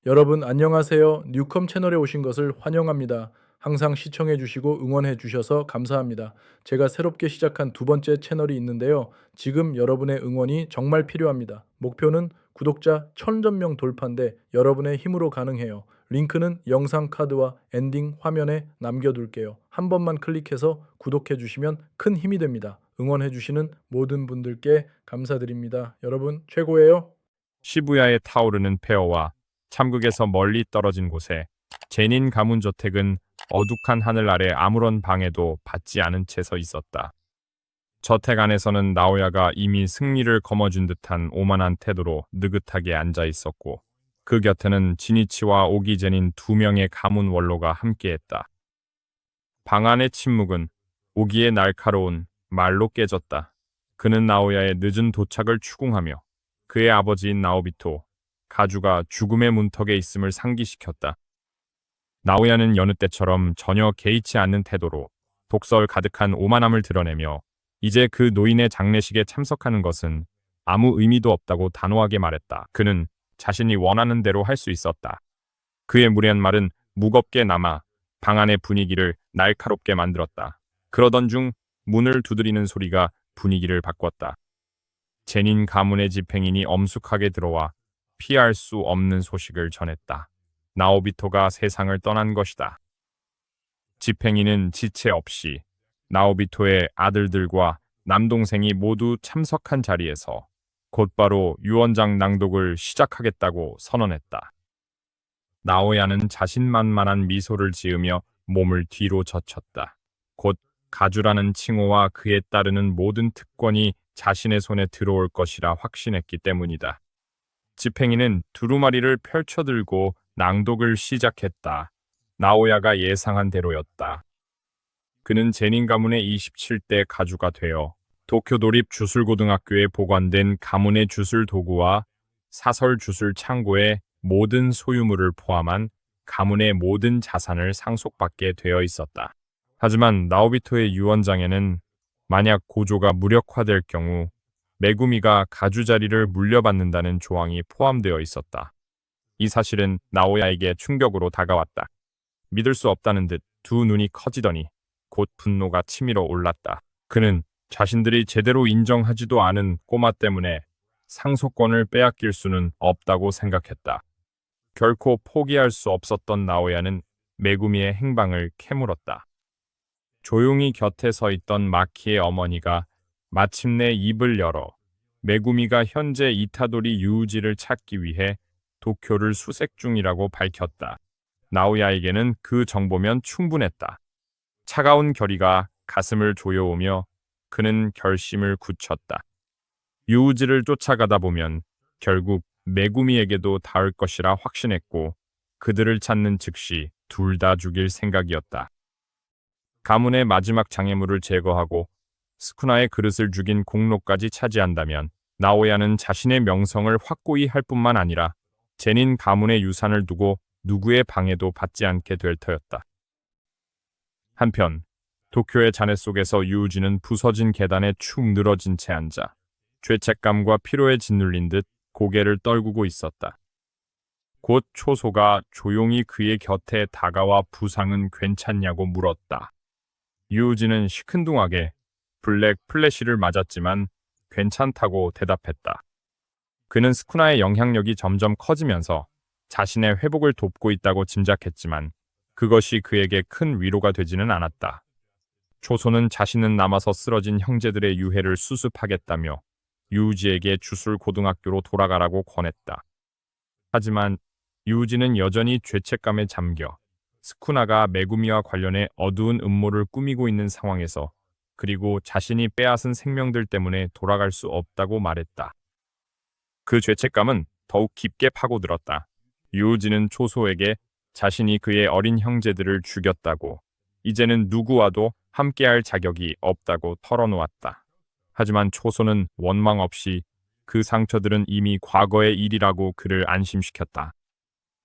여러분 안녕하세요. 뉴컴 채널에 오신 것을 환영합니다. 항상 시청해 주시고 응원해 주셔서 감사합니다. 제가 새롭게 시작한 두 번째 채널이 있는데요. 지금 여러분의 응원이 정말 필요합니다. 목표는 구독자 1000명 돌파인데 여러분의 힘으로 가능해요. 링크는 영상 카드와 엔딩 화면에 남겨둘게요. 한 번만 클릭해서 구독해 주시면 큰 힘이 됩니다. 응원해 주시는 모든 분들께 감사드립니다. 여러분 최고예요. 시부야에 타오르는 폐허와 참극에서 멀리 떨어진 곳에 제닌 가문 저택은 어둑한 하늘 아래 아무런 방해도 받지 않은 채 서 있었다. 저택 안에서는 나오야가 이미 승리를 거머쥔 듯한 오만한 태도로 느긋하게 앉아 있었고, 그 곁에는 지니치와 오기제닌 두 명의 가문 원로가 함께했다. 방 안의 침묵은 오기의 날카로운 말로 깨졌다. 그는 나오야의 늦은 도착을 추궁하며 그의 아버지인 나오비토, 가주가 죽음의 문턱에 있음을 상기시켰다. 나오야는 여느 때처럼 전혀 개의치 않는 태도로 독설 가득한 오만함을 드러내며 이제 그 노인의 장례식에 참석하는 것은 아무 의미도 없다고 단호하게 말했다. 그는 자신이 원하는 대로 할 수 있었다. 그의 무례한 말은 무겁게 남아 방 안의 분위기를 날카롭게 만들었다. 그러던 중 문을 두드리는 소리가 분위기를 바꿨다. 제닌 가문의 집행인이 엄숙하게 들어와 피할 수 없는 소식을 전했다. 나오비토가 세상을 떠난 것이다. 집행인은 지체 없이 나오비토의 아들들과 남동생이 모두 참석한 자리에서 곧바로 유언장 낭독을 시작하겠다고 선언했다. 나오야는 자신만만한 미소를 지으며 몸을 뒤로 젖혔다. 곧 가주라는 칭호와 그에 따르는 모든 특권이 자신의 손에 들어올 것이라 확신했기 때문이다. 집행인은 두루마리를 펼쳐들고 낭독을 시작했다. 나오야가 예상한 대로였다. 그는 제닌 가문의 27대 가주가 되어 도쿄 도립 주술고등학교에 보관된 가문의 주술 도구와 사설 주술 창고의 모든 소유물을 포함한 가문의 모든 자산을 상속받게 되어 있었다. 하지만 나오비토의 유언장에는 만약 고조가 무력화될 경우 메구미가 가주 자리를 물려받는다는 조항이 포함되어 있었다. 이 사실은 나오야에게 충격으로 다가왔다. 믿을 수 없다는 듯 두 눈이 커지더니 곧 분노가 치밀어 올랐다. 그는 자신들이 제대로 인정하지도 않은 꼬마 때문에 상속권을 빼앗길 수는 없다고 생각했다. 결코 포기할 수 없었던 나오야는 메구미의 행방을 캐물었다. 조용히 곁에 서 있던 마키의 어머니가 마침내 입을 열어 메구미가 현재 이타도리 유우지를 찾기 위해 도쿄를 수색 중이라고 밝혔다. 나오야에게는 그 정보면 충분했다. 차가운 결의가 가슴을 조여오며 그는 결심을 굳혔다. 유우지를 쫓아가다 보면 결국 메구미에게도 닿을 것이라 확신했고 그들을 찾는 즉시 둘 다 죽일 생각이었다. 가문의 마지막 장애물을 제거하고 스쿠나의 그릇을 죽인 공로까지 차지한다면 나오야는 자신의 명성을 확고히 할 뿐만 아니라 제닌 가문의 유산을 두고 누구의 방해도 받지 않게 될 터였다. 한편 도쿄의 잔해 속에서 유우지는 부서진 계단에 축 늘어진 채 앉아 죄책감과 피로에 짓눌린 듯 고개를 떨구고 있었다. 곧 초소가 조용히 그의 곁에 다가와 부상은 괜찮냐고 물었다. 유우지는 시큰둥하게 블랙 플래시를 맞았지만 괜찮다고 대답했다. 그는 스쿠나의 영향력이 점점 커지면서 자신의 회복을 돕고 있다고 짐작했지만 그것이 그에게 큰 위로가 되지는 않았다. 초소는 자신은 남아서 쓰러진 형제들의 유해를 수습하겠다며 유우지에게 주술 고등학교로 돌아가라고 권했다. 하지만 유우지는 여전히 죄책감에 잠겨 스쿠나가 메구미와 관련해 어두운 음모를 꾸미고 있는 상황에서 그리고 자신이 빼앗은 생명들 때문에 돌아갈 수 없다고 말했다. 그 죄책감은 더욱 깊게 파고들었다. 유우지는 초소에게 자신이 그의 어린 형제들을 죽였다고 이제는 누구와도 함께할 자격이 없다고 털어놓았다. 하지만 초소는 원망 없이 그 상처들은 이미 과거의 일이라고 그를 안심시켰다.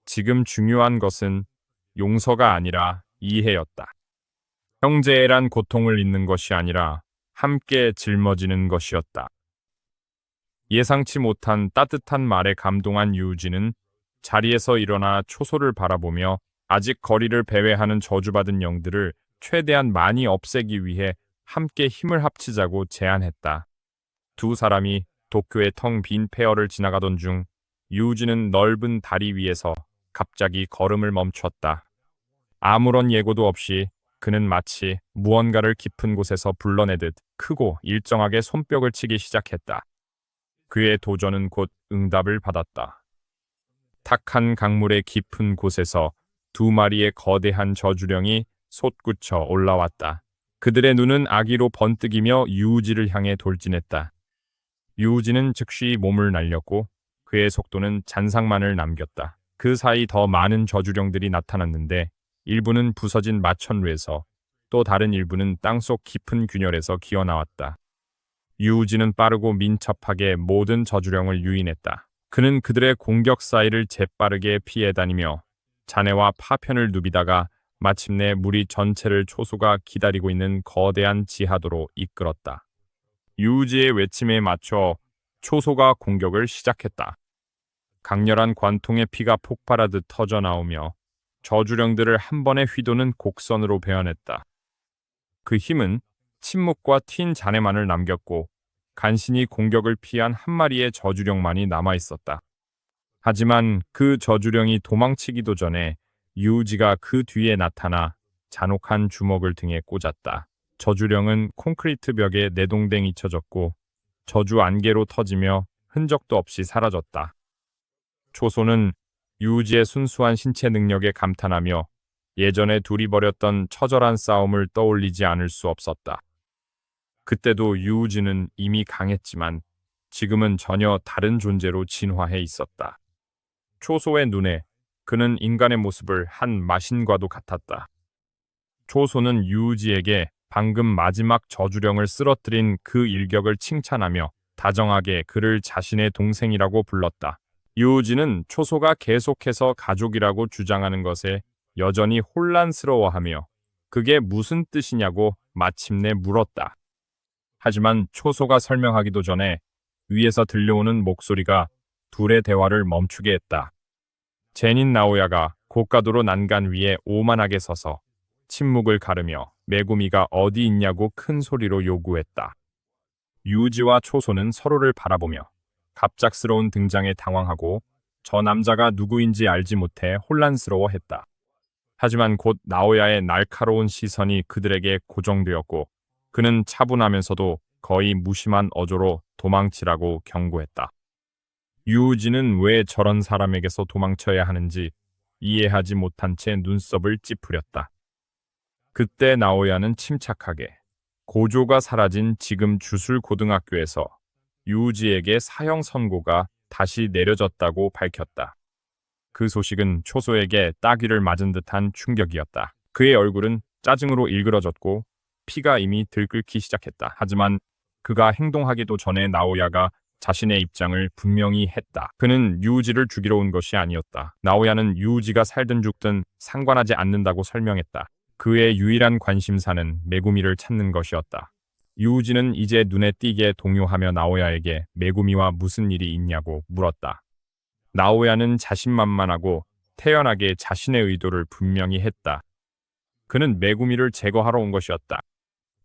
지금 중요한 것은 용서가 아니라 이해였다. 형제애란 고통을 잊는 것이 아니라 함께 짊어지는 것이었다. 예상치 못한 따뜻한 말에 감동한 유우지는 자리에서 일어나 초소를 바라보며 아직 거리를 배회하는 저주받은 영들을 최대한 많이 없애기 위해 함께 힘을 합치자고 제안했다. 두 사람이 도쿄의 텅 빈 폐허를 지나가던 중 유우지는 넓은 다리 위에서 갑자기 걸음을 멈췄다. 아무런 예고도 없이 그는 마치 무언가를 깊은 곳에서 불러내듯 크고 일정하게 손뼉을 치기 시작했다. 그의 도전은 곧 응답을 받았다. 탁한 강물의 깊은 곳에서 두 마리의 거대한 저주령이 솟구쳐 올라왔다. 그들의 눈은 아기로 번뜩이며 유우지를 향해 돌진했다. 유우지는 즉시 몸을 날렸고 그의 속도는 잔상만을 남겼다. 그 사이 더 많은 저주령들이 나타났는데 일부는 부서진 마천루에서 또 다른 일부는 땅속 깊은 균열에서 기어나왔다. 유우지는 빠르고 민첩하게 모든 저주령을 유인했다. 그는 그들의 공격 사이를 재빠르게 피해 다니며 잔해와 파편을 누비다가 마침내 무리 전체를 초소가 기다리고 있는 거대한 지하도로 이끌었다. 유우지의 외침에 맞춰 초소가 공격을 시작했다. 강렬한 관통의 피가 폭발하듯 터져나오며 저주령들을 한 번에 휘도는 곡선으로 베어냈다. 그 힘은 침묵과 튄 잔해만을 남겼고 간신히 공격을 피한 한 마리의 저주령만이 남아있었다. 하지만 그 저주령이 도망치기도 전에 유우지가 그 뒤에 나타나 잔혹한 주먹을 등에 꽂았다. 저주령은 콘크리트 벽에 내동댕 잊혀졌고 저주 안개로 터지며 흔적도 없이 사라졌다. 초소는 유우지의 순수한 신체 능력에 감탄하며 예전에 둘이 벌였던 처절한 싸움을 떠올리지 않을 수 없었다. 그때도 유우지는 이미 강했지만 지금은 전혀 다른 존재로 진화해 있었다. 초소의 눈에 그는 인간의 모습을 한 마신과도 같았다. 초소는 유우지에게 방금 마지막 저주령을 쓰러뜨린 그 일격을 칭찬하며 다정하게 그를 자신의 동생이라고 불렀다. 유우지는 초소가 계속해서 가족이라고 주장하는 것에 여전히 혼란스러워하며 그게 무슨 뜻이냐고 마침내 물었다. 하지만 초소가 설명하기도 전에 위에서 들려오는 목소리가 둘의 대화를 멈추게 했다. 제닌 나오야가 고가도로 난간 위에 오만하게 서서 침묵을 가르며 메구미가 어디 있냐고 큰 소리로 요구했다. 유우지와 초소는 서로를 바라보며 갑작스러운 등장에 당황하고 저 남자가 누구인지 알지 못해 혼란스러워했다. 하지만 곧 나오야의 날카로운 시선이 그들에게 고정되었고 그는 차분하면서도 거의 무심한 어조로 도망치라고 경고했다. 유우지는 왜 저런 사람에게서 도망쳐야 하는지 이해하지 못한 채 눈썹을 찌푸렸다. 그때 나오야는 침착하게 고조가 사라진 지금 주술고등학교에서 유우지에게 사형 선고가 다시 내려졌다고 밝혔다. 그 소식은 초소에게 따귀를 맞은 듯한 충격이었다. 그의 얼굴은 짜증으로 일그러졌고 피가 이미 들끓기 시작했다. 하지만 그가 행동하기도 전에 나오야가 자신의 입장을 분명히 했다. 그는 유우지를 죽이러 온 것이 아니었다. 나오야는 유우지가 살든 죽든 상관하지 않는다고 설명했다. 그의 유일한 관심사는 메구미를 찾는 것이었다. 유우지는 이제 눈에 띄게 동요하며 나오야에게 메구미와 무슨 일이 있냐고 물었다. 나오야는 자신만만하고 태연하게 자신의 의도를 분명히 했다. 그는 메구미를 제거하러 온 것이었다.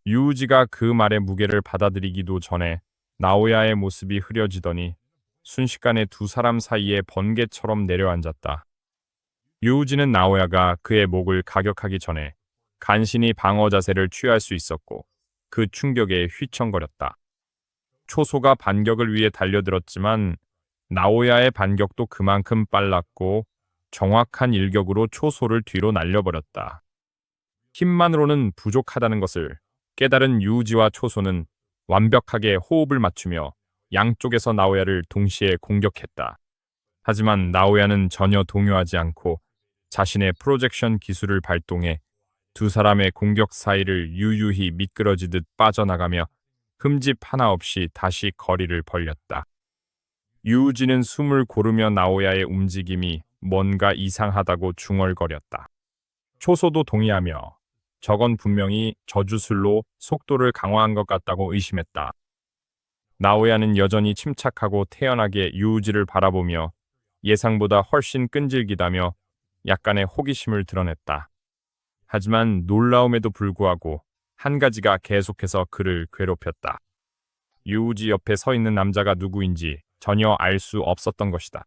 유우지가 그 말의 무게를 받아들이기도 전에 나오야의 모습이 흐려지더니 순식간에 두 사람 사이에 번개처럼 내려앉았다. 유우지는 나오야가 그의 목을 가격하기 전에 간신히 방어 자세를 취할 수 있었고 그 충격에 휘청거렸다. 초소가 반격을 위해 달려들었지만 나오야의 반격도 그만큼 빨랐고 정확한 일격으로 초소를 뒤로 날려버렸다. 힘만으로는 부족하다는 것을 깨달은 유우지와 초소는 완벽하게 호흡을 맞추며 양쪽에서 나오야를 동시에 공격했다. 하지만 나오야는 전혀 동요하지 않고 자신의 프로젝션 기술을 발동해 두 사람의 공격 사이를 유유히 미끄러지듯 빠져나가며 흠집 하나 없이 다시 거리를 벌렸다. 유우지는 숨을 고르며 나오야의 움직임이 뭔가 이상하다고 중얼거렸다. 초소도 동의하며 저건 분명히 저주술로 속도를 강화한 것 같다고 의심했다. 나오야는 여전히 침착하고 태연하게 유우지를 바라보며 예상보다 훨씬 끈질기다며 약간의 호기심을 드러냈다. 하지만 놀라움에도 불구하고 한 가지가 계속해서 그를 괴롭혔다. 유우지 옆에 서 있는 남자가 누구인지 전혀 알 수 없었던 것이다.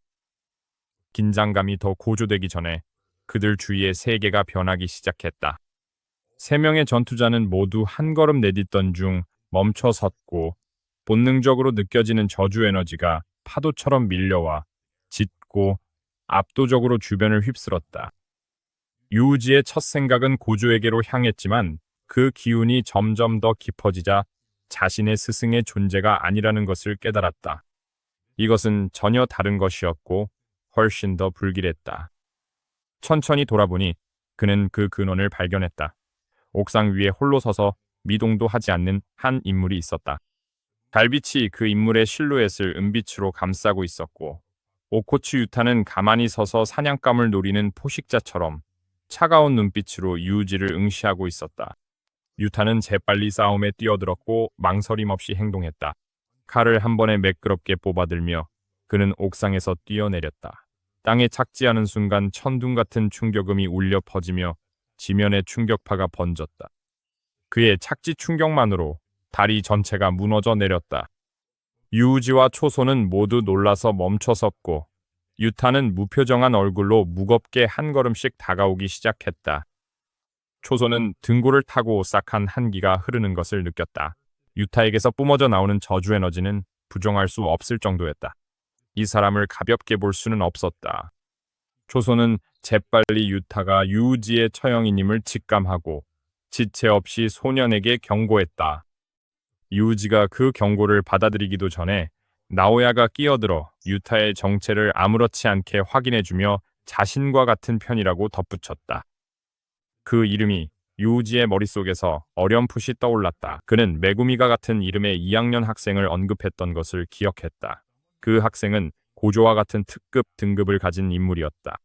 긴장감이 더 고조되기 전에 그들 주위의 세계가 변하기 시작했다. 세 명의 전투자는 모두 한 걸음 내딛던 중 멈춰 섰고 본능적으로 느껴지는 저주 에너지가 파도처럼 밀려와 짙고 압도적으로 주변을 휩쓸었다. 유우지의 첫 생각은 고조에게로 향했지만 그 기운이 점점 더 깊어지자 자신의 스승의 존재가 아니라는 것을 깨달았다. 이것은 전혀 다른 것이었고 훨씬 더 불길했다. 천천히 돌아보니 그는 그 근원을 발견했다. 옥상 위에 홀로 서서 미동도 하지 않는 한 인물이 있었다. 달빛이 그 인물의 실루엣을 은빛으로 감싸고 있었고 오코츠 유타는 가만히 서서 사냥감을 노리는 포식자처럼 차가운 눈빛으로 유우지를 응시하고 있었다. 유타는 재빨리 싸움에 뛰어들었고 망설임 없이 행동했다. 칼을 한 번에 매끄럽게 뽑아들며 그는 옥상에서 뛰어내렸다. 땅에 착지하는 순간 천둥 같은 충격음이 울려 퍼지며 지면에 충격파가 번졌다. 그의 착지 충격만으로 다리 전체가 무너져 내렸다. 유우지와 초소는 모두 놀라서 멈춰섰고 유타는 무표정한 얼굴로 무겁게 한 걸음씩 다가오기 시작했다. 초소는 등골을 타고 오싹한 한기가 흐르는 것을 느꼈다. 유타에게서 뿜어져 나오는 저주 에너지는 부정할 수 없을 정도였다. 이 사람을 가볍게 볼 수는 없었다. 초소는 재빨리 유타가 유우지의 처형이님을 직감하고 지체 없이 소년에게 경고했다. 유우지가 그 경고를 받아들이기도 전에 나오야가 끼어들어 유타의 정체를 아무렇지 않게 확인해주며 자신과 같은 편이라고 덧붙였다. 그 이름이 유우지의 머릿속에서 어렴풋이 떠올랐다. 그는 메구미가 같은 이름의 2학년 학생을 언급했던 것을 기억했다. 그 학생은 고조와 같은 특급 등급을 가진 인물이었다.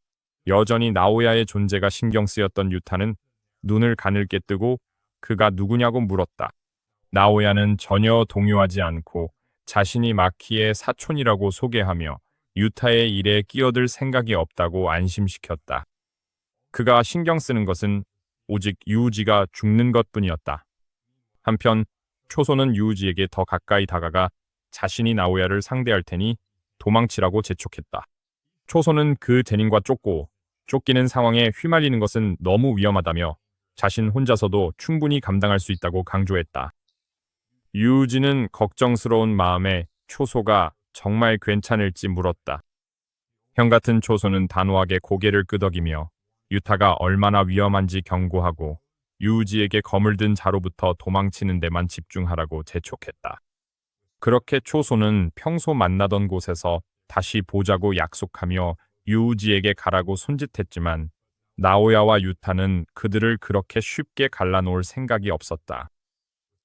여전히 나오야의 존재가 신경 쓰였던 유타는 눈을 가늘게 뜨고 그가 누구냐고 물었다. 나오야는 전혀 동요하지 않고 자신이 마키의 사촌이라고 소개하며 유타의 일에 끼어들 생각이 없다고 안심시켰다. 그가 신경 쓰는 것은 오직 유우지가 죽는 것뿐이었다. 한편 초소는 유우지에게 더 가까이 다가가 자신이 나오야를 상대할 테니 도망치라고 재촉했다. 초소는 그 제닌과 쫓기는 상황에 휘말리는 것은 너무 위험하다며 자신 혼자서도 충분히 감당할 수 있다고 강조했다. 유우지는 걱정스러운 마음에 초소가 정말 괜찮을지 물었다. 형 같은 초소는 단호하게 고개를 끄덕이며 유타가 얼마나 위험한지 경고하고 유우지에게 검을 든 자로부터 도망치는 데만 집중하라고 재촉했다. 그렇게 초소는 평소 만나던 곳에서 다시 보자고 약속하며 유우지에게 가라고 손짓했지만 나오야와 유타는 그들을 그렇게 쉽게 갈라놓을 생각이 없었다.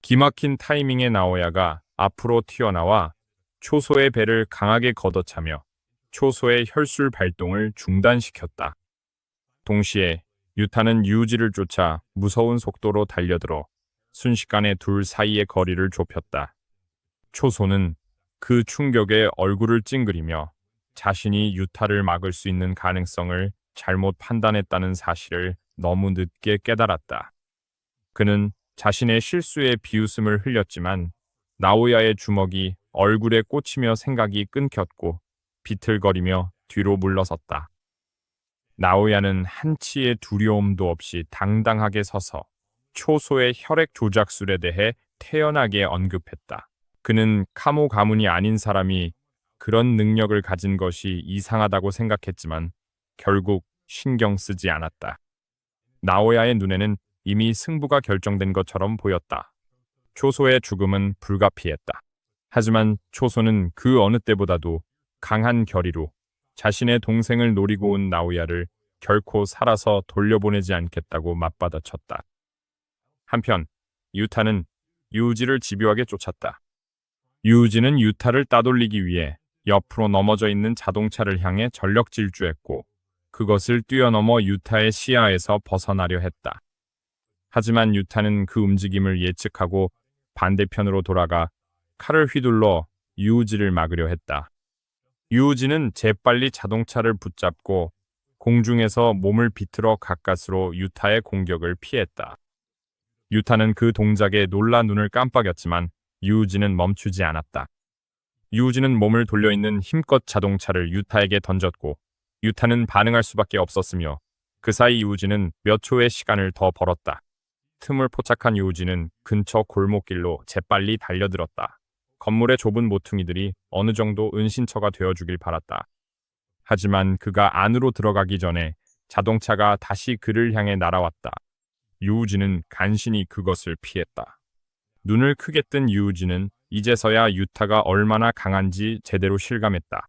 기막힌 타이밍에 나오야가 앞으로 튀어나와 초소의 배를 강하게 걷어차며 초소의 혈술 발동을 중단시켰다. 동시에 유타는 유우지를 쫓아 무서운 속도로 달려들어 순식간에 둘 사이의 거리를 좁혔다. 초소는 그 충격에 얼굴을 찡그리며 자신이 유타를 막을 수 있는 가능성을 잘못 판단했다는 사실을 너무 늦게 깨달았다. 그는 자신의 실수에 비웃음을 흘렸지만 나오야의 주먹이 얼굴에 꽂히며 생각이 끊겼고 비틀거리며 뒤로 물러섰다. 나오야는 한치의 두려움도 없이 당당하게 서서 초소의 혈액 조작술에 대해 태연하게 언급했다. 그는 카모 가문이 아닌 사람이 그런 능력을 가진 것이 이상하다고 생각했지만 결국 신경 쓰지 않았다. 나오야의 눈에는 이미 승부가 결정된 것처럼 보였다. 초소의 죽음은 불가피했다. 하지만 초소는 그 어느 때보다도 강한 결의로 자신의 동생을 노리고 온 나오야를 결코 살아서 돌려보내지 않겠다고 맞받아쳤다. 한편 유타는 유우지를 집요하게 쫓았다. 유우지는 유타를 따돌리기 위해 옆으로 넘어져 있는 자동차를 향해 전력 질주했고 그것을 뛰어넘어 유타의 시야에서 벗어나려 했다. 하지만 유타는 그 움직임을 예측하고 반대편으로 돌아가 칼을 휘둘러 유우지를 막으려 했다. 유우진은 재빨리 자동차를 붙잡고 공중에서 몸을 비틀어 가까스로 유타의 공격을 피했다. 유타는 그 동작에 놀라 눈을 깜빡였지만 유우진은 멈추지 않았다. 유우진은 몸을 돌려있는 힘껏 자동차를 유타에게 던졌고 유타는 반응할 수밖에 없었으며 그 사이 유우진은 몇 초의 시간을 더 벌었다. 틈을 포착한 유우진은 근처 골목길로 재빨리 달려들었다. 건물의 좁은 모퉁이들이 어느 정도 은신처가 되어주길 바랐다. 하지만 그가 안으로 들어가기 전에 자동차가 다시 그를 향해 날아왔다. 유우진은 간신히 그것을 피했다. 눈을 크게 뜬 유우진은 이제서야 유타가 얼마나 강한지 제대로 실감했다.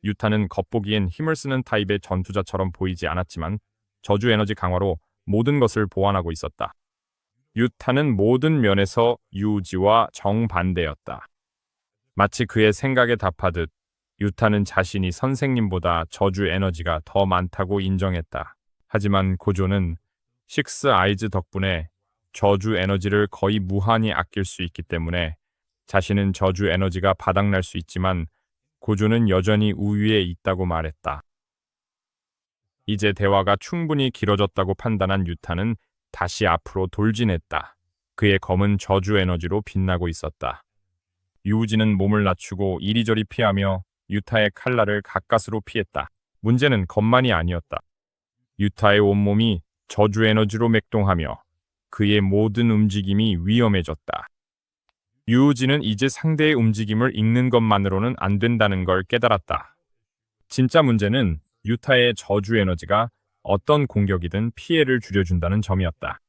유타는 겉보기엔 힘을 쓰는 타입의 전투자처럼 보이지 않았지만 저주 에너지 강화로 모든 것을 보완하고 있었다. 유타는 모든 면에서 유우지와 정반대였다. 마치 그의 생각에 답하듯 유타는 자신이 선생님보다 저주 에너지가 더 많다고 인정했다. 하지만 고조는 식스 아이즈 덕분에 저주 에너지를 거의 무한히 아낄 수 있기 때문에 자신은 저주 에너지가 바닥날 수 있지만 고조는 여전히 우위에 있다고 말했다. 이제 대화가 충분히 길어졌다고 판단한 유타는 다시 앞으로 돌진했다. 그의 검은 저주 에너지로 빛나고 있었다. 유우지는 몸을 낮추고 이리저리 피하며 유타의 칼날을 가까스로 피했다. 문제는 검만이 아니었다. 유타의 온몸이 저주 에너지로 맥동하며 그의 모든 움직임이 위험해졌다. 유우지는 이제 상대의 움직임을 읽는 것만으로는 안 된다는 걸 깨달았다. 진짜 문제는 유타의 저주 에너지가 어떤 공격이든 피해를 줄여준다는 점이었다.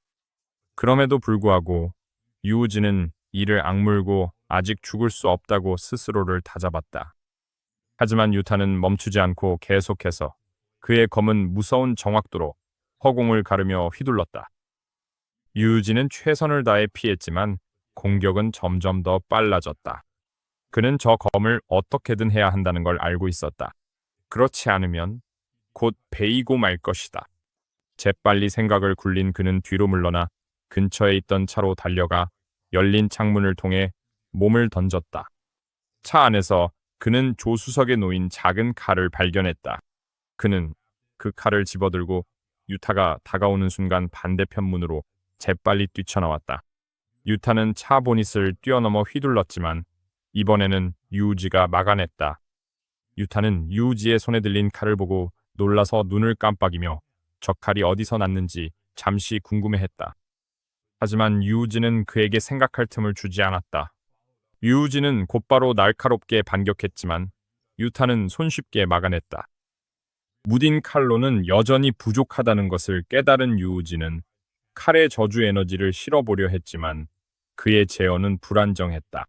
그럼에도 불구하고 유우지는 이를 악물고 아직 죽을 수 없다고 스스로를 다잡았다. 하지만 유타는 멈추지 않고 계속해서 그의 검은 무서운 정확도로 허공을 가르며 휘둘렀다. 유우지는 최선을 다해 피했지만 공격은 점점 더 빨라졌다. 그는 저 검을 어떻게든 해야 한다는 걸 알고 있었다. 그렇지 않으면 곧 베이고 말 것이다. 재빨리 생각을 굴린 그는 뒤로 물러나 근처에 있던 차로 달려가 열린 창문을 통해 몸을 던졌다. 차 안에서 그는 조수석에 놓인 작은 칼을 발견했다. 그는 그 칼을 집어들고 유타가 다가오는 순간 반대편 문으로 재빨리 뛰쳐나왔다. 유타는 차 보닛을 뛰어넘어 휘둘렀지만 이번에는 유우지가 막아냈다. 유타는 유우지의 손에 들린 칼을 보고 놀라서 눈을 깜빡이며 저 칼이 어디서 났는지 잠시 궁금해했다. 하지만 유우지는 그에게 생각할 틈을 주지 않았다. 유우지는 곧바로 날카롭게 반격했지만 유타는 손쉽게 막아냈다. 무딘 칼로는 여전히 부족하다는 것을 깨달은 유우지는 칼의 저주 에너지를 실어보려 했지만 그의 제어는 불안정했다.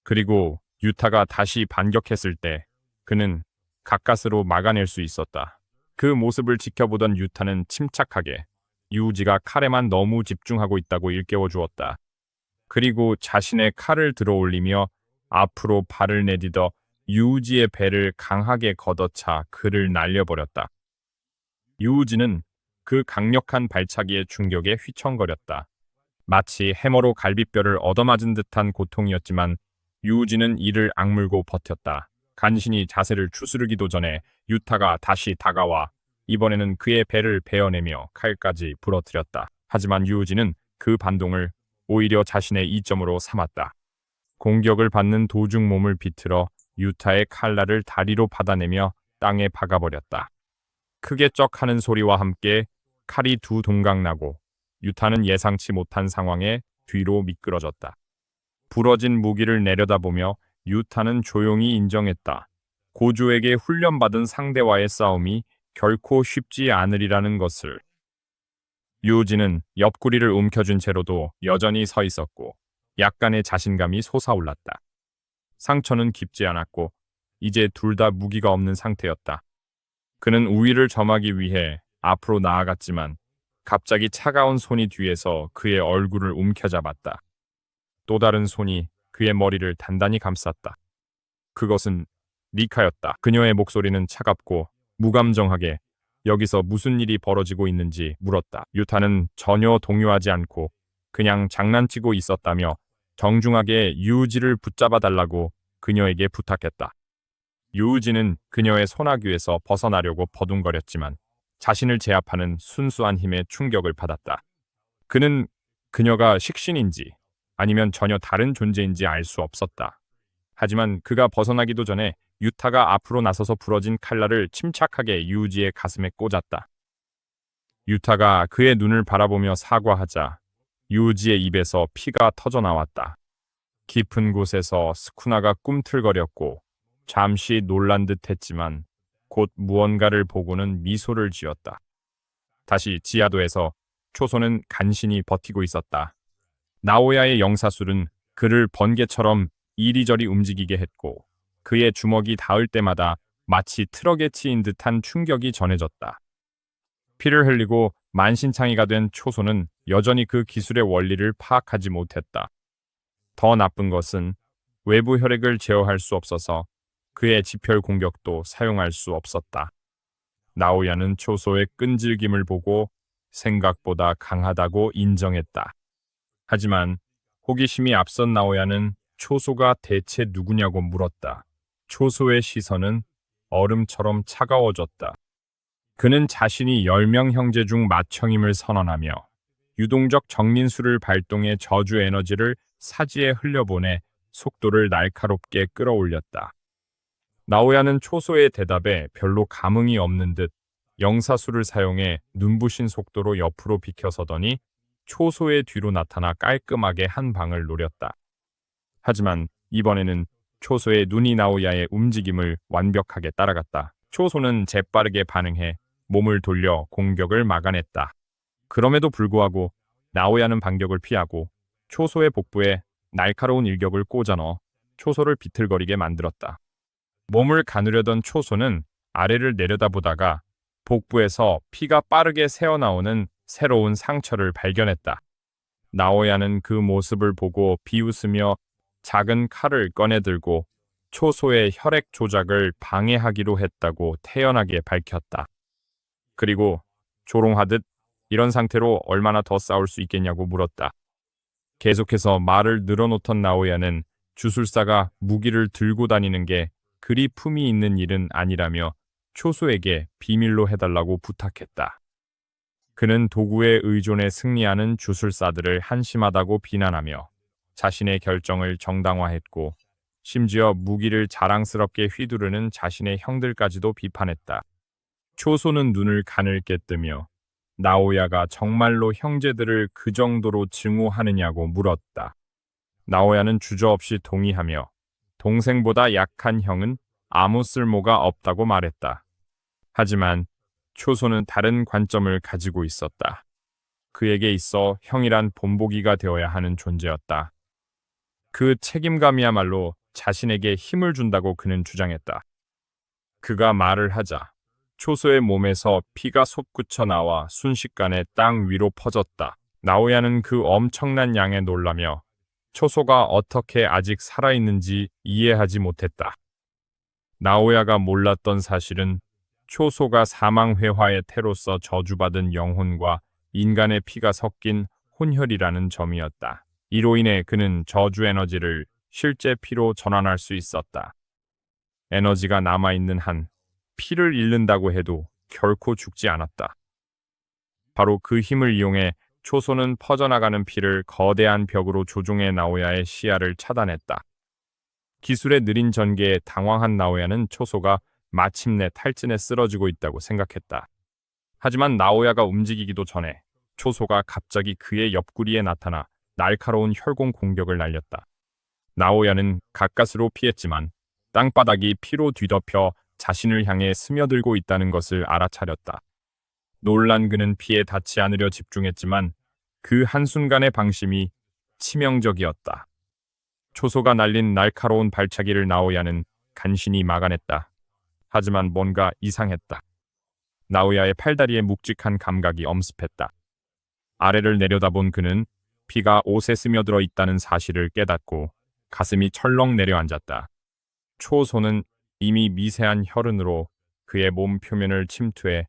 그리고 유타가 다시 반격했을 때 그는 가까스로 막아낼 수 있었다. 그 모습을 지켜보던 유타는 침착하게 유우지가 칼에만 너무 집중하고 있다고 일깨워 주었다. 그리고 자신의 칼을 들어 올리며 앞으로 발을 내딛어 유우지의 배를 강하게 걷어차 그를 날려버렸다. 유우지는 그 강력한 발차기의 충격에 휘청거렸다. 마치 해머로 갈비뼈를 얻어맞은 듯한 고통이었지만 유우지는 이를 악물고 버텼다. 간신히 자세를 추스르기도 전에 유타가 다시 다가와 이번에는 그의 배를 베어내며 칼까지 부러뜨렸다. 하지만 유우지는 그 반동을 오히려 자신의 이점으로 삼았다. 공격을 받는 도중 몸을 비틀어 유타의 칼날을 다리로 받아내며 땅에 박아버렸다. 크게 쩍 하는 소리와 함께 칼이 두 동강 나고 유타는 예상치 못한 상황에 뒤로 미끄러졌다. 부러진 무기를 내려다보며 유타는 조용히 인정했다. 고조에게 훈련받은 상대와의 싸움이 결코 쉽지 않으리라는 것을. 유우지는 옆구리를 움켜쥔 채로도 여전히 서 있었고 약간의 자신감이 솟아올랐다. 상처는 깊지 않았고 이제 둘 다 무기가 없는 상태였다. 그는 우위를 점하기 위해 앞으로 나아갔지만 갑자기 차가운 손이 뒤에서 그의 얼굴을 움켜잡았다. 또 다른 손이 그의 머리를 단단히 감쌌다. 그것은 리카였다. 그녀의 목소리는 차갑고 무감정하게 여기서 무슨 일이 벌어지고 있는지 물었다. 유타는 전혀 동요하지 않고 그냥 장난치고 있었다며 정중하게 유우지를 붙잡아 달라고 그녀에게 부탁했다. 유우진은 그녀의 손아귀에서 벗어나려고 버둥거렸지만 자신을 제압하는 순수한 힘에 충격을 받았다. 그는 그녀가 식신인지 아니면 전혀 다른 존재인지 알 수 없었다. 하지만 그가 벗어나기도 전에 유타가 앞으로 나서서 부러진 칼날을 침착하게 유우지의 가슴에 꽂았다. 유타가 그의 눈을 바라보며 사과하자 유우지의 입에서 피가 터져 나왔다. 깊은 곳에서 스쿠나가 꿈틀거렸고 잠시 놀란 듯 했지만 곧 무언가를 보고는 미소를 지었다. 다시 지하도에서 초소는 간신히 버티고 있었다. 나오야의 영사술은 그를 번개처럼 이리저리 움직이게 했고 그의 주먹이 닿을 때마다 마치 트럭에 치인 듯한 충격이 전해졌다. 피를 흘리고 만신창이가 된 초소는 여전히 그 기술의 원리를 파악하지 못했다. 더 나쁜 것은 외부 혈액을 제어할 수 없어서 그의 지혈 공격도 사용할 수 없었다. 나오야는 초소의 끈질김을 보고 생각보다 강하다고 인정했다. 하지만 호기심이 앞선 나오야는 초소가 대체 누구냐고 물었다. 초소의 시선은 얼음처럼 차가워졌다. 그는 자신이 10명 형제 중 맏형임을 선언하며 유동적 정린술을 발동해 저주 에너지를 사지에 흘려보내 속도를 날카롭게 끌어올렸다. 나오야는 초소의 대답에 별로 감흥이 없는 듯 영사술을 사용해 눈부신 속도로 옆으로 비켜서더니 초소의 뒤로 나타나 깔끔하게 한 방을 노렸다. 하지만 이번에는 초소의 눈이 나오야의 움직임을 완벽하게 따라갔다. 초소는 재빠르게 반응해 몸을 돌려 공격을 막아냈다. 그럼에도 불구하고 나오야는 반격을 피하고 초소의 복부에 날카로운 일격을 꽂아 넣어 초소를 비틀거리게 만들었다. 몸을 가누려던 초소는 아래를 내려다보다가 복부에서 피가 빠르게 새어나오는 새로운 상처를 발견했다. 나오야는 그 모습을 보고 비웃으며 작은 칼을 꺼내들고 초소의 혈액 조작을 방해하기로 했다고 태연하게 밝혔다. 그리고 조롱하듯 이런 상태로 얼마나 더 싸울 수 있겠냐고 물었다. 계속해서 말을 늘어놓던 나오야는 주술사가 무기를 들고 다니는 게 그리 품이 있는 일은 아니라며 초소에게 비밀로 해달라고 부탁했다. 그는 도구에 의존해 승리하는 주술사들을 한심하다고 비난하며 자신의 결정을 정당화했고 심지어 무기를 자랑스럽게 휘두르는 자신의 형들까지도 비판했다. 초소는 눈을 가늘게 뜨며 나오야가 정말로 형제들을 그 정도로 증오하느냐고 물었다. 나오야는 주저없이 동의하며 동생보다 약한 형은 아무 쓸모가 없다고 말했다. 하지만 초소는 다른 관점을 가지고 있었다. 그에게 있어 형이란 본보기가 되어야 하는 존재였다. 그 책임감이야말로 자신에게 힘을 준다고 그는 주장했다. 그가 말을 하자 초소의 몸에서 피가 솟구쳐 나와 순식간에 땅 위로 퍼졌다. 나오야는 그 엄청난 양에 놀라며 초소가 어떻게 아직 살아있는지 이해하지 못했다. 나오야가 몰랐던 사실은 초소가 사망회화의 태로서 저주받은 영혼과 인간의 피가 섞인 혼혈이라는 점이었다. 이로 인해 그는 저주 에너지를 실제 피로 전환할 수 있었다. 에너지가 남아있는 한 피를 잃는다고 해도 결코 죽지 않았다. 바로 그 힘을 이용해 초소는 퍼져나가는 피를 거대한 벽으로 조종해 나오야의 시야를 차단했다. 기술의 느린 전개에 당황한 나오야는 초소가 마침내 탈진에 쓰러지고 있다고 생각했다. 하지만 나오야가 움직이기도 전에 초소가 갑자기 그의 옆구리에 나타나 날카로운 혈공 공격을 날렸다. 나오야는 가까스로 피했지만 땅바닥이 피로 뒤덮여 자신을 향해 스며들고 있다는 것을 알아차렸다. 놀란 그는 피에 닿지 않으려 집중했지만 그 한순간의 방심이 치명적이었다. 초소가 날린 날카로운 발차기를 나오야는 간신히 막아냈다. 하지만 뭔가 이상했다. 나오야의 팔다리에 묵직한 감각이 엄습했다. 아래를 내려다본 그는 피가 옷에 스며들어 있다는 사실을 깨닫고 가슴이 철렁 내려앉았다. 초소는 이미 미세한 혈흔으로 그의 몸 표면을 침투해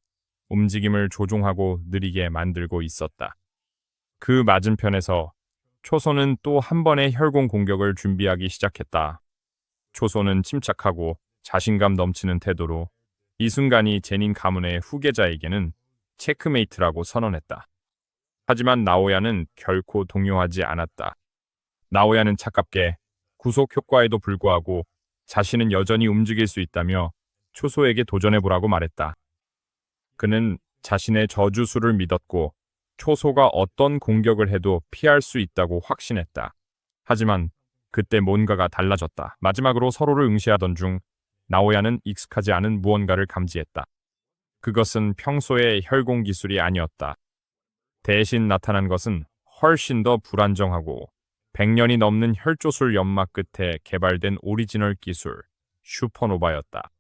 움직임을 조종하고 느리게 만들고 있었다. 그 맞은편에서 초소는 또 한 번의 혈공 공격을 준비하기 시작했다. 초소는 침착하고 자신감 넘치는 태도로 이 순간이 제닌 가문의 후계자에게는 체크메이트라고 선언했다. 하지만 나오야는 결코 동요하지 않았다. 나오야는 차갑게 구속 효과에도 불구하고 자신은 여전히 움직일 수 있다며 초소에게 도전해보라고 말했다. 그는 자신의 저주술을 믿었고 초소가 어떤 공격을 해도 피할 수 있다고 확신했다. 하지만 그때 뭔가가 달라졌다. 마지막으로 서로를 응시하던 중 나오야는 익숙하지 않은 무언가를 감지했다. 그것은 평소의 혈공 기술이 아니었다. 대신 나타난 것은 훨씬 더 불안정하고 100년이 넘는 혈조술 연막 끝에 개발된 오리지널 기술, 슈퍼노바였다.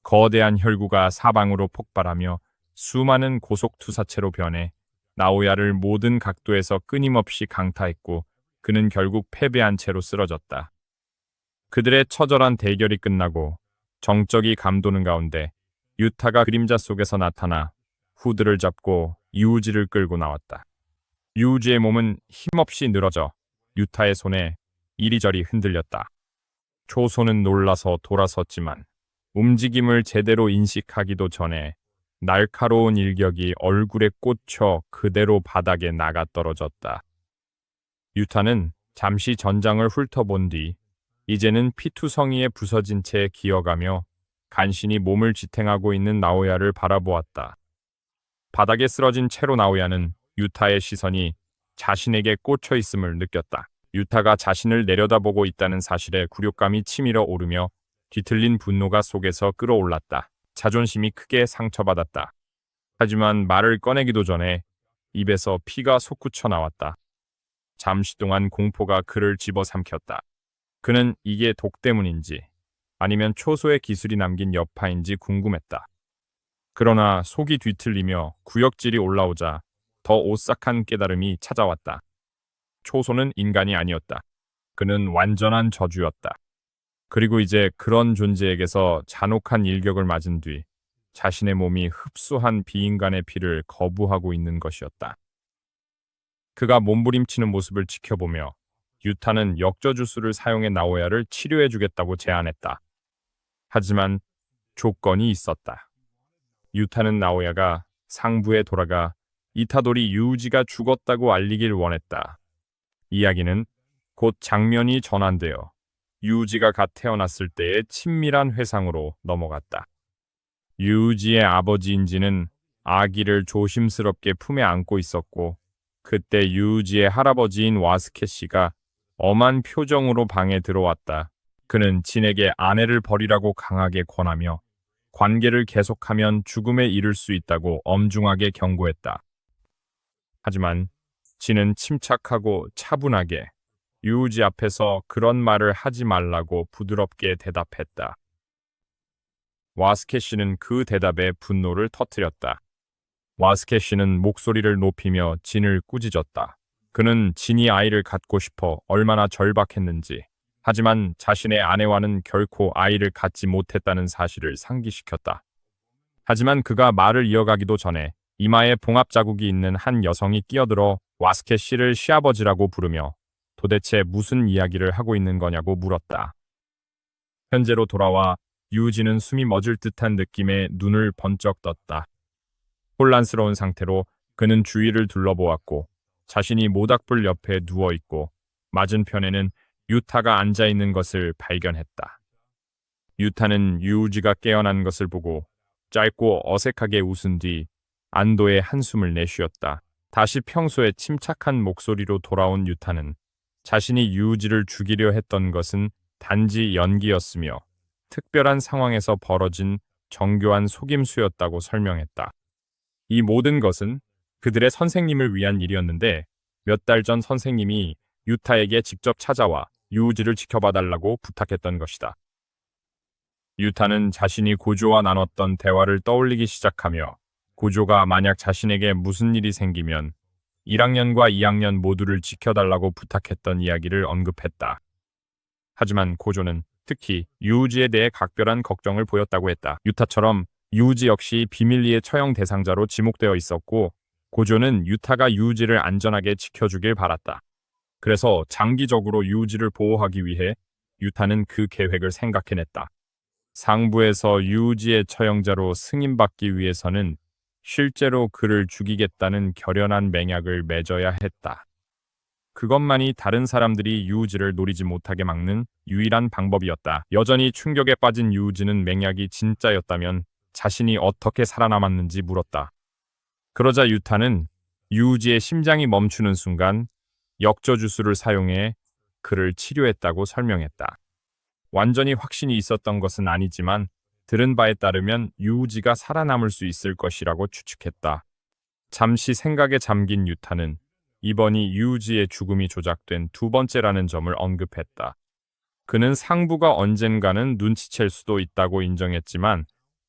거대한 혈구가 사방으로 폭발하며 수많은 고속 투사체로 변해 나오야를 모든 각도에서 끊임없이 강타했고 그는 결국 패배한 채로 쓰러졌다. 그들의 처절한 대결이 끝나고 정적이 감도는 가운데 유타가 그림자 속에서 나타나 후드를 잡고 유우지를 끌고 나왔다. 유우지의 몸은 힘없이 늘어져 유타의 손에 이리저리 흔들렸다. 초소는 놀라서 돌아섰지만 움직임을 제대로 인식하기도 전에 날카로운 일격이 얼굴에 꽂혀 그대로 바닥에 나가 떨어졌다. 유타는 잠시 전장을 훑어본 뒤 이제는 피투성이에 부서진 채 기어가며 간신히 몸을 지탱하고 있는 나오야를 바라보았다. 바닥에 쓰러진 채로 나오야는 유타의 시선이 자신에게 꽂혀 있음을 느꼈다. 유타가 자신을 내려다보고 있다는 사실에 굴욕감이 치밀어 오르며 뒤틀린 분노가 속에서 끌어올랐다. 자존심이 크게 상처받았다. 하지만 말을 꺼내기도 전에 입에서 피가 솟구쳐 나왔다. 잠시 동안 공포가 그를 집어삼켰다. 그는 이게 독 때문인지 아니면 초소의 기술이 남긴 여파인지 궁금했다. 그러나 속이 뒤틀리며 구역질이 올라오자 더 오싹한 깨달음이 찾아왔다. 초소는 인간이 아니었다. 그는 완전한 저주였다. 그리고 이제 그런 존재에게서 잔혹한 일격을 맞은 뒤 자신의 몸이 흡수한 비인간의 피를 거부하고 있는 것이었다. 그가 몸부림치는 모습을 지켜보며 유타는 역저주술을 사용해 나오야를 치료해주겠다고 제안했다. 하지만 조건이 있었다. 유타는 나오야가 상부에 돌아가 이타도리 유우지가 죽었다고 알리길 원했다. 이야기는 곧 장면이 전환되어 유우지가 갓 태어났을 때의 친밀한 회상으로 넘어갔다. 유우지의 아버지 인지는 아기를 조심스럽게 품에 안고 있었고 그때 유우지의 할아버지인 와스케 씨가 엄한 표정으로 방에 들어왔다. 그는 진에게 아내를 버리라고 강하게 권하며 관계를 계속하면 죽음에 이를 수 있다고 엄중하게 경고했다. 하지만 진은 침착하고 차분하게 유우지 앞에서 그런 말을 하지 말라고 부드럽게 대답했다. 와스케 씨는 그 대답에 분노를 터뜨렸다. 와스케 씨는 목소리를 높이며 진을 꾸짖었다. 그는 진이 아이를 갖고 싶어 얼마나 절박했는지, 하지만 자신의 아내와는 결코 아이를 갖지 못했다는 사실을 상기시켰다. 하지만 그가 말을 이어가기도 전에 이마에 봉합 자국이 있는 한 여성이 끼어들어 와스케 씨를 시아버지라고 부르며 도대체 무슨 이야기를 하고 있는 거냐고 물었다. 현재로 돌아와 유우지는 숨이 멎을 듯한 느낌에 눈을 번쩍 떴다. 혼란스러운 상태로 그는 주위를 둘러보았고 자신이 모닥불 옆에 누워있고 맞은편에는 유타가 앉아있는 것을 발견했다. 유타는 유우지가 깨어난 것을 보고 짧고 어색하게 웃은 뒤 안도의 한숨을 내쉬었다. 다시 평소의 침착한 목소리로 돌아온 유타는 자신이 유우지를 죽이려 했던 것은 단지 연기였으며 특별한 상황에서 벌어진 정교한 속임수였다고 설명했다. 이 모든 것은 그들의 선생님을 위한 일이었는데 몇 달 전 선생님이 유타에게 직접 찾아와 유우지를 지켜봐달라고 부탁했던 것이다. 유타는 자신이 고조와 나눴던 대화를 떠올리기 시작하며 고조가 만약 자신에게 무슨 일이 생기면 1학년과 2학년 모두를 지켜달라고 부탁했던 이야기를 언급했다. 하지만 고조는 특히 유우지에 대해 각별한 걱정을 보였다고 했다. 유타처럼 유우지 역시 비밀리에 처형 대상자로 지목되어 있었고 고조는 유타가 유우지를 안전하게 지켜주길 바랐다. 그래서 장기적으로 유우지를 보호하기 위해 유타는 그 계획을 생각해냈다. 상부에서 유우지의 처형자로 승인받기 위해서는 실제로 그를 죽이겠다는 결연한 맹약을 맺어야 했다. 그것만이 다른 사람들이 유우지를 노리지 못하게 막는 유일한 방법이었다. 여전히 충격에 빠진 유우지는 맹약이 진짜였다면 자신이 어떻게 살아남았는지 물었다. 그러자 유타는 유우지의 심장이 멈추는 순간 역저주술을 사용해 그를 치료했다고 설명했다. 완전히 확신이 있었던 것은 아니지만 들은 바에 따르면 유우지가 살아남을 수 있을 것이라고 추측했다. 잠시 생각에 잠긴 유타는 이번이 유우지의 죽음이 조작된 두 번째라는 점을 언급했다. 그는 상부가 언젠가는 눈치챌 수도 있다고 인정했지만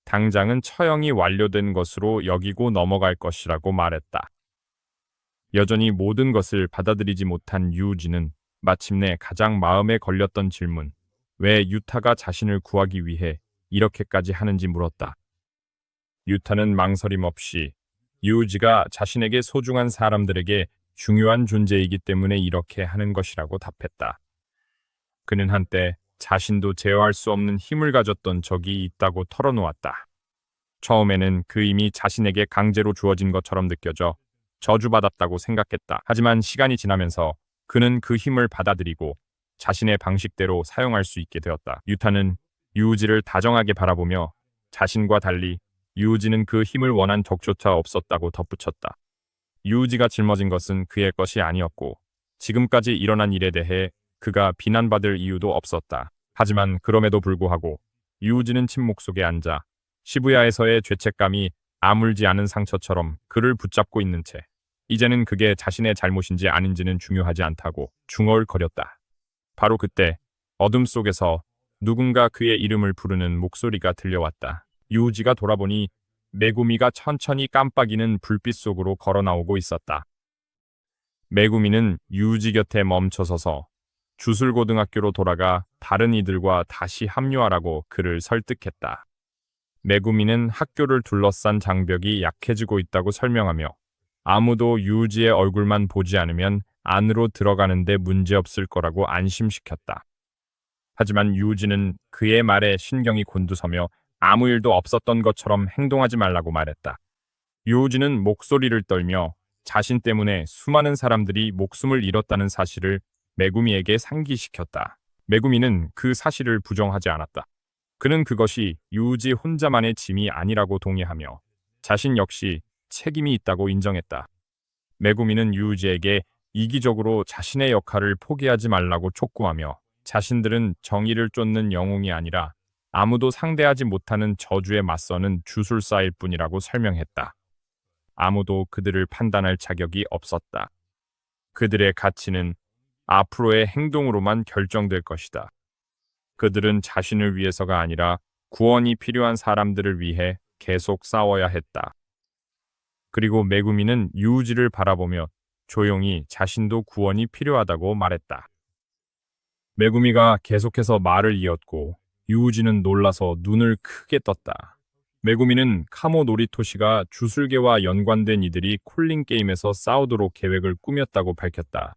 당장은 처형이 완료된 것으로 여기고 넘어갈 것이라고 말했다. 여전히 모든 것을 받아들이지 못한 유우지는 마침내 가장 마음에 걸렸던 질문, 왜 유타가 자신을 구하기 위해 이렇게까지 하는지 물었다. 유타는 망설임 없이 유우지가 자신에게 소중한 사람들에게 중요한 존재이기 때문에 이렇게 하는 것이라고 답했다. 그는 한때 자신도 제어할 수 없는 힘을 가졌던 적이 있다고 털어놓았다. 처음에는 그 힘이 자신에게 강제로 주어진 것처럼 느껴져 저주받았다고 생각했다. 하지만 시간이 지나면서 그는 그 힘을 받아들이고 자신의 방식대로 사용할 수 있게 되었다. 유타는 유우지를 다정하게 바라보며 자신과 달리 유우지는 그 힘을 원한 적조차 없었다고 덧붙였다. 유우지가 짊어진 것은 그의 것이 아니었고 지금까지 일어난 일에 대해 그가 비난받을 이유도 없었다. 하지만 그럼에도 불구하고 유우지는 침묵 속에 앉아 시부야에서의 죄책감이 아물지 않은 상처처럼 그를 붙잡고 있는 채 이제는 그게 자신의 잘못인지 아닌지는 중요하지 않다고 중얼거렸다. 바로 그때 어둠 속에서 누군가 그의 이름을 부르는 목소리가 들려왔다. 유우지가 돌아보니 메구미가 천천히 깜빡이는 불빛 속으로 걸어 나오고 있었다. 메구미는 유우지 곁에 멈춰서서 주술고등학교로 돌아가 다른 이들과 다시 합류하라고 그를 설득했다. 메구미는 학교를 둘러싼 장벽이 약해지고 있다고 설명하며 아무도 유우지의 얼굴만 보지 않으면 안으로 들어가는데 문제없을 거라고 안심시켰다. 하지만 유우지는 그의 말에 신경이 곤두서며 아무 일도 없었던 것처럼 행동하지 말라고 말했다. 유우지는 목소리를 떨며 자신 때문에 수많은 사람들이 목숨을 잃었다는 사실을 메구미에게 상기시켰다. 메구미는 그 사실을 부정하지 않았다. 그는 그것이 유우지 혼자만의 짐이 아니라고 동의하며 자신 역시 책임이 있다고 인정했다. 메구미는 유우지에게 이기적으로 자신의 역할을 포기하지 말라고 촉구하며 자신들은 정의를 쫓는 영웅이 아니라 아무도 상대하지 못하는 저주에 맞서는 주술사일 뿐이라고 설명했다. 아무도 그들을 판단할 자격이 없었다. 그들의 가치는 앞으로의 행동으로만 결정될 것이다. 그들은 자신을 위해서가 아니라 구원이 필요한 사람들을 위해 계속 싸워야 했다. 그리고 메구미는 유우지를 바라보며 조용히 자신도 구원이 필요하다고 말했다. 메구미가 계속해서 말을 이었고 유우지는 놀라서 눈을 크게 떴다. 메구미는 카모 노리토시가 주술계와 연관된 이들이 콜링 게임에서 싸우도록 계획을 꾸몄다고 밝혔다.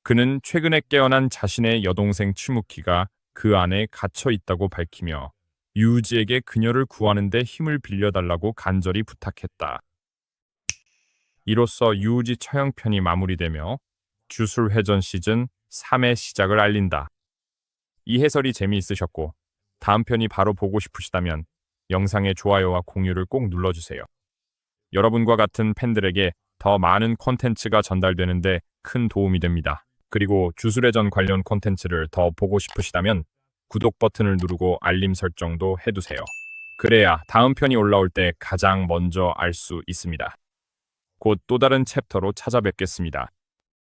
그는 최근에 깨어난 자신의 여동생 츠무키가 그 안에 갇혀 있다고 밝히며 유우지에게 그녀를 구하는 데 힘을 빌려달라고 간절히 부탁했다. 이로써 유우지 처형편이 마무리되며 주술회전 시즌 3의 시작을 알린다. 이 해설이 재미있으셨고 다음 편이 바로 보고 싶으시다면 영상의 좋아요와 공유를 꼭 눌러주세요. 여러분과 같은 팬들에게 더 많은 콘텐츠가 전달되는데 큰 도움이 됩니다. 그리고 주술회전 관련 콘텐츠를 더 보고 싶으시다면 구독 버튼을 누르고 알림 설정도 해두세요. 그래야 다음 편이 올라올 때 가장 먼저 알 수 있습니다. 곧 또 다른 챕터로 찾아뵙겠습니다.